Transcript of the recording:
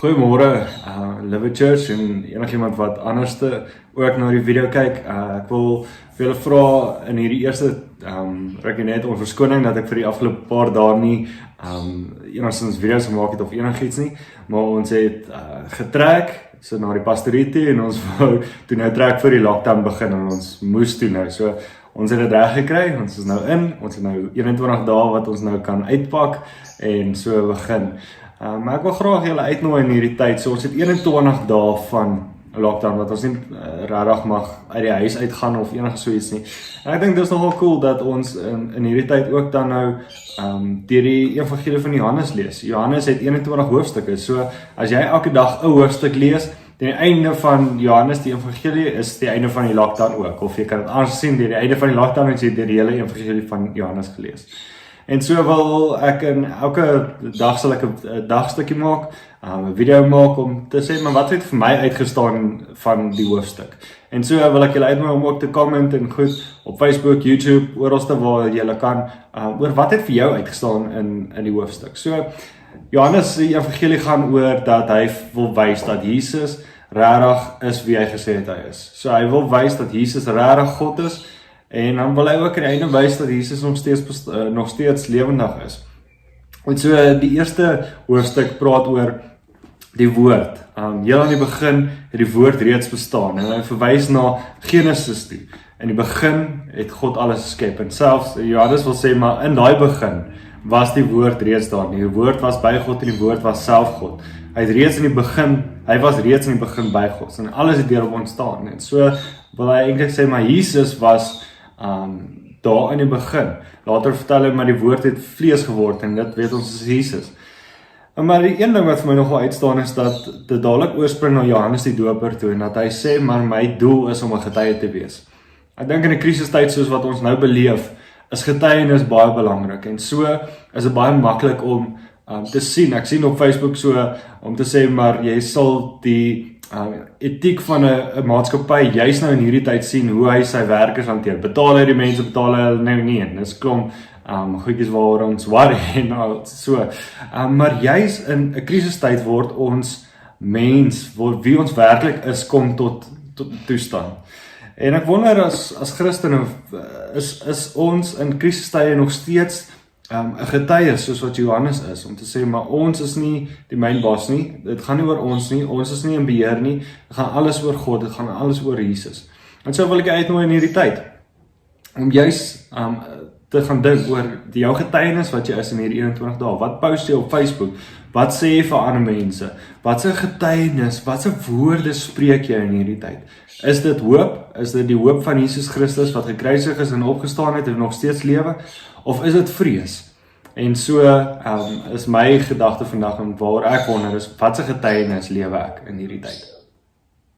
Goeiemôre, Live Church en enigiemand wat anderste ook na die video kyk. Ek wil vir julle vra in hierdie eerste ek net om verskoning dat ek vir die afgelope paar dae nie enigstens video's gemaak het of enigiets nie, maar ons het getrek so na die pastorie toe en ons wou toe nou trek vir die lockdown begin en ons moes toe nou. So ons het dit reg gekry, ons is nou in, ons het nou 21 dae wat ons nou kan uitpak en so begin. Maar ek wil graag julle uitnooi in hierdie tyd. So ons het 21 dae van lockdown wat ons nie regtig mag uit die huis uitgaan of enige so iets nie. En ek dink dit is nogal cool dat ons in hierdie tyd ook dan nou deur die evangelie van Johannes lees. Johannes het 21 hoofstukke. So as jy elke dag 'n hoofstuk lees, die einde van Johannes die evangelie is die einde van die lockdown ook. Of jy kan dit anders sien, die einde van die lockdown het jy deur die hele evangelie van Johannes gelees. En so wil ek in elke dag sal ek 'n dagstukkie maak, 'n video maak om te sê, maar wat het vir my uitgestaan van die hoofstuk. En so wil ek julle uitnooi om ook te comment en goed op Facebook, YouTube, oralste waar julle kan, oor wat het vir jou uitgestaan in die hoofstuk. So Johannes die evangelie gaan oor dat hy wil wys dat Jesus regtig is wie hy gesê het hy is. So hy wil wys dat Jesus regtig God is. En dan wil hy ook aan die einde wys dat Jesus nog steeds lewendig is. En so die eerste hoofstuk praat oor die woord. Heel aan die begin het die woord reeds bestaan. En hy verwys na Genesis toe. In die begin het God alles geskep. En selfs Johannes wil sê, maar in daai begin was die woord reeds daar. Die woord was by God en die woord was self God. Hy was reeds in die begin by God. En alles het deur hom ontstaan. En so wil hy eintlik sê, maar Jesus was daar in die begin. Later vertel hy, maar die woord het vlees geword en dit weet ons is Jesus. Maar die een ding wat vir my nogal uitstaan is dat dit dadelik oorspring na Johannes die Doper toe en dat hy sê, maar my doel is om 'n getuie te wees. Ek dink in 'n krisistyd soos wat ons nou beleef, is getuienis baie belangrik en so is dit baie maklik om te sien. Ek sien op Facebook so om te sê, maar jy sal die etiek van 'n maatskappy juis nou in hierdie tyd sien hoe hy sy werkers hanteer. Betaal hy die mense, betaal hy hulle nou nie. En dis klomp goedjies waaroor ons worry en so. Maar juis in 'n krisistyd word ons wie ons werklik is, kom tot toestand. En ek wonder as Christene is ons in krisistye nog steeds 'n getuie soos wat Johannes is, om te sê, maar ons is nie die mynbaas nie, dit gaan nie oor ons nie, ons is nie in beheer nie, dit gaan alles oor God, dit gaan alles oor Jesus. En so wil ek uitnooi in hierdie tyd, om juis te gaan dink oor jou getuienis wat jy is in hierdie 21 dae, wat post jy op Facebook, wat sê jy vir ander mense, wat se getuienis, wat se woorde spreek jy in hierdie tyd? Is dit hoop? Is dit die hoop van Jesus Christus wat gekruisig is en opgestaan het en nog steeds lewe? Of is dit vrees? En so is my gedagte vandag en waar ek wonder is, wat se getuienis lewe ek in hierdie tyd?